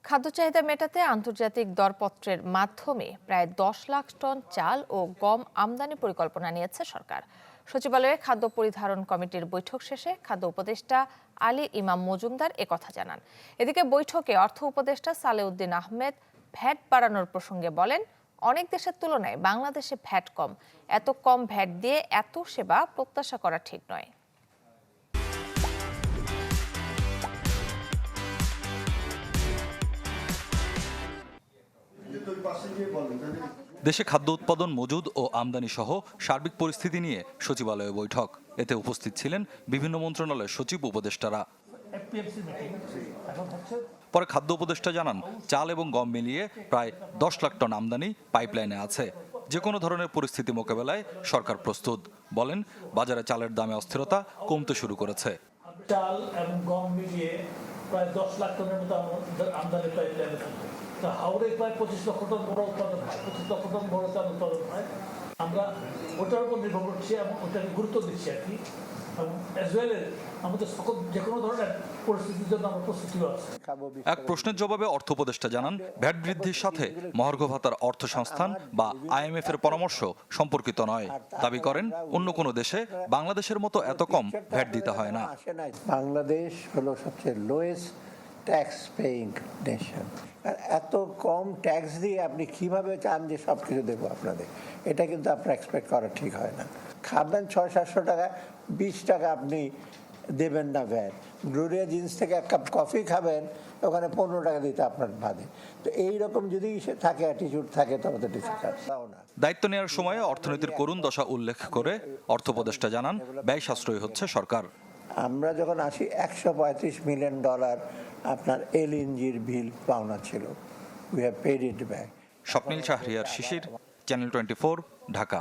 খাদ্য চাহিদা মেটাতে আন্তর্জাতিক দরপত্রের মাধ্যমে প্রায় 10 লাখ টন চাল ও গম আমদানি পরিকল্পনা নিয়েছে সরকার। সচিবালয়ে খাদ্য পরিধারণ কমিটির বৈঠক শেষে খাদ্য উপদেষ্টা আলী ইমাম মজুমদার একথা জানান। এদিকে বৈঠকে অর্থ উপদেষ্টা সালেউদ্দিন আহমেদ ভ্যাট বাড়ানোর প্রসঙ্গে বলেন, অনেক দেশের তুলনায় বাংলাদেশে ভ্যাট কম। এত কম ভ্যাট দিয়ে এত সেবা প্রত্যাশা করা ঠিক নয়। দেশে খাদ্য উৎপাদন, মজুদ ও আমদানি সহ সার্বিক পরিস্থিতি নিয়ে সচিবালয়ে বৈঠক। এতে উপস্থিত ছিলেন বিভিন্ন মন্ত্রণালয়ের সচিব, উপদেষ্টারা। পরে খাদ্য উপদেষ্টা জানান, চাল এবং গম মিলিয়ে প্রায় 10 লাখ টন আমদানি পাইপলাইনে আছে। যে কোনো ধরনের পরিস্থিতি মোকাবেলায় সরকার প্রস্তুত। বলেন, বাজারে চালের দামে অস্থিরতা কমতে শুরু করেছে। চাল এবং গম মিলিয়ে প্রায় 10 লাখ টনের মতো আমদানি পাইপলাইনে থাকে। তো হাওড়ে প্রায় 25 লক্ষ টন বড় উৎপাদন হয়, 25 লক্ষ টন বড় চাল উৎপাদন হয়। আমরা ওটার উপর নির্ভর করছি এবং ওটাকে গুরুত্ব দিচ্ছি আর কি। এবং অ্যাজ ওয়েল আমাদের সকল যে কোনো ধরনের পরিস্থিতির জন্য আমরা প্রস্তুতিও আছে। এক প্রশ্নের জবাবে অর্থ উপদেষ্টা জানান, ভ্যাট বৃদ্ধির সাথে মহার্ঘ ভাতার অর্থ সংস্থান বা IMF এর পরামর্শ সম্পর্কিত নয়। দাবি করেন, অন্য কোনো দেশে বাংলাদেশের মতো এত কম ভ্যাট দিতে হয় না। বাংলাদেশ হলো সবচেয়ে লোয়েস্ট ট্যাক্স পেইং নেশন। আর এত কম ট্যাক্স দিয়ে আপনি কিভাবে চান যে সব কিছু দেবো আপনাদের, এটা কিন্তু আপনার এক্সপেক্ট করা ঠিক হয় না। খাবেন 600-700 টাকা, 20 টাকা আপনি দেবেন না ভ্যাট। গ্লোরিয়া জিন্স থেকে এক কাপ কফি খাবেন, ওখানে 15 টাকা দিতে আপনার বাদে। তো এইরকম যদি থাকে, অ্যাটিটিউড থাকে, তবে তো ডিফিকাল্ট। দায়িত্ব নেওয়ার সময়ে অর্থনীতির করুণ দশা উল্লেখ করে অর্থ উপদেষ্টা জানান, ব্যয় সাশ্রয়ী হচ্ছে সরকার। আমরা যখন আসি $135 মিলিয়ন আপনার এলএনজির বিল পাওনা ছিল। We have paid it back. Swapnil Shahriar Shishir, channel 24, Dhaka.